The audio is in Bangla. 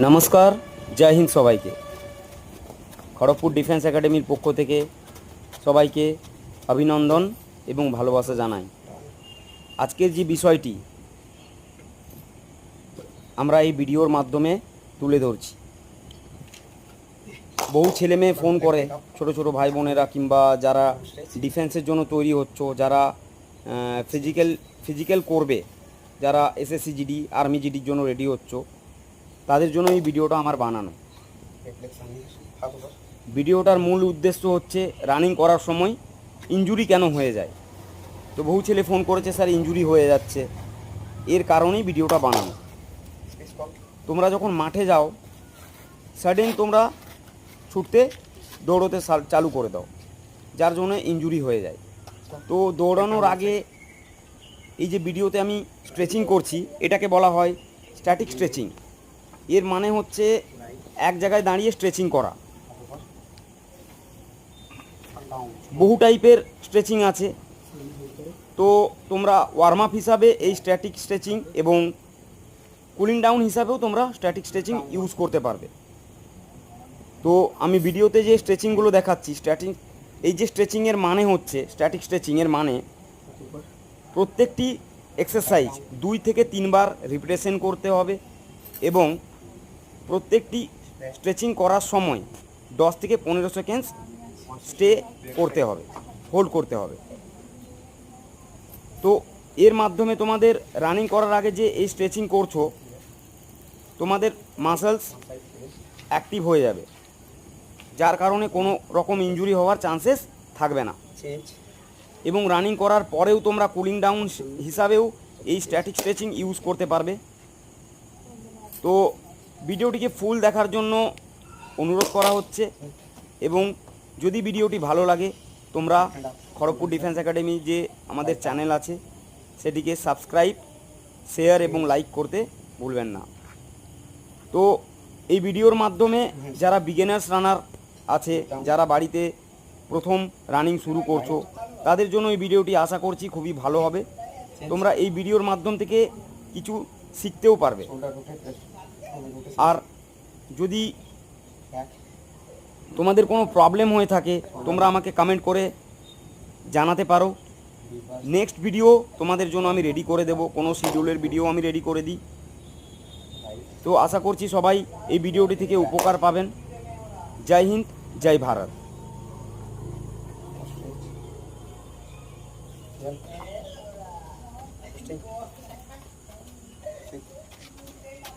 নমস্কার, জয় হিন্দ সবাইকে। খড়গপুর ডিফেন্স একাডেমির পক্ষ থেকে সবাইকে অভিনন্দন এবং ভালোবাসা জানাই। আজকের যে বিষয়টি আমরা এই ভিডিওর মাধ্যমে তুলে ধরছি, বহু ছেলে মেয়ে ফোন করে, ছোট ছোট ভাই বোনেরা কিংবা যারা ডিফেন্সের জন্য তৈরি হচ্ছ, যারা ফিজিক্যাল করবে, যারা এসএসসি জিডি আর্মি জিডির জন্য রেডি হচ্ছ, তাদের জন্য এই ভিডিওটা আমার বানানো। ভিডিওটার মূল উদ্দেশ্য হচ্ছে রানিং করার সময় ইনজুরি কেন হয়ে যায়। তো বহু ছেলে ফোন করেছে, স্যার ইনজুরি হয়ে যাচ্ছে, এর কারণেই ভিডিওটা বানানো। তোমরা যখন মাঠে যাও, সাডেন তোমরা ছুটতে দৌড়তে চালু করে দাও, যার জন্য ইনজুরি হয়ে যায়। তো দৌড়ানোর আগে এই যে ভিডিওতে আমি স্ট্রেচিং করছি, এটাকে বলা হয় স্ট্যাটিক স্ট্রেচিং। এর মানে হচ্ছে এক জায়গায় দাঁড়িয়ে স্ট্রেচিং করা। বহু টাইপের স্ট্রেচিং আছে, তো তোমরা ওয়ার্ম আপ হিসাবে এই স্ট্যাটিক স্ট্রেচিং এবং কুলিং ডাউন হিসাবেও তোমরা স্ট্যাটিক স্ট্রেচিং ইউজ করতে পারবে। তো আমি ভিডিওতে যে স্ট্রেচিংগুলো দেখাচ্ছি, এই যে স্ট্রেচিংয়ের মানে হচ্ছে, স্ট্যাটিক স্ট্রেচিংয়ের মানে প্রত্যেকটি এক্সারসাইজ 2 থেকে 3 বার রিপিটেশন করতে হবে এবং প্রত্যেকটি স্ট্রেচিং করার সময় 10 থেকে 15 সেকেন্ডস স্টে করতে হবে, হোল্ড করতে হবে। তো এর মাধ্যমে তোমাদের রানিং করার আগে যে এই স্ট্রেচিং করছো, তোমাদের মাসলস অ্যাক্টিভ হয়ে যাবে, যার কারণে কোনো রকম ইনজুরি হওয়ার চান্সেস থাকবে না। এবং রানিং করার পরেও তোমরা কুলিং ডাউন হিসাবেও এই স্ট্যাটিক স্ট্রেচিং ইউজ করতে পারবে। তো ভিডিওটিকে ফুল দেখার জন্য অনুরোধ করা হচ্ছে, এবং যদি ভিডিওটি ভালো লাগে তোমরা খড়গপুর ডিফেন্স একাডেমি যে আমাদের চ্যানেল আছে সেটিকে সাবস্ক্রাইব, শেয়ার এবং লাইক করতে ভুলবেন না। তো এই ভিডিওর মাধ্যমে যারা বিগিনার্স রানার আছে, যারা বাড়িতে প্রথম রানিং শুরু করছো, তাদের জন্য এই ভিডিওটি আশা করছি খুবই ভালো হবে। তোমরা এই ভিডিওর মাধ্যম থেকে কিছু শিখতেও পারবে। আর যদি তোমাদের কোনো প্রবলেম হয়ে থাকে তোমরা আমাকে কমেন্ট করে জানাতে পারো। নেক্সট ভিডিও তোমাদের জন্য আমি রেডি করে দেব, কোনো শিডিউলের ভিডিও আমি রেডি করে দিই। তো আশা করছি সবাই এই ভিডিওটি থেকে উপকার পাবেন। জয় হিন্দ, জয় ভারত।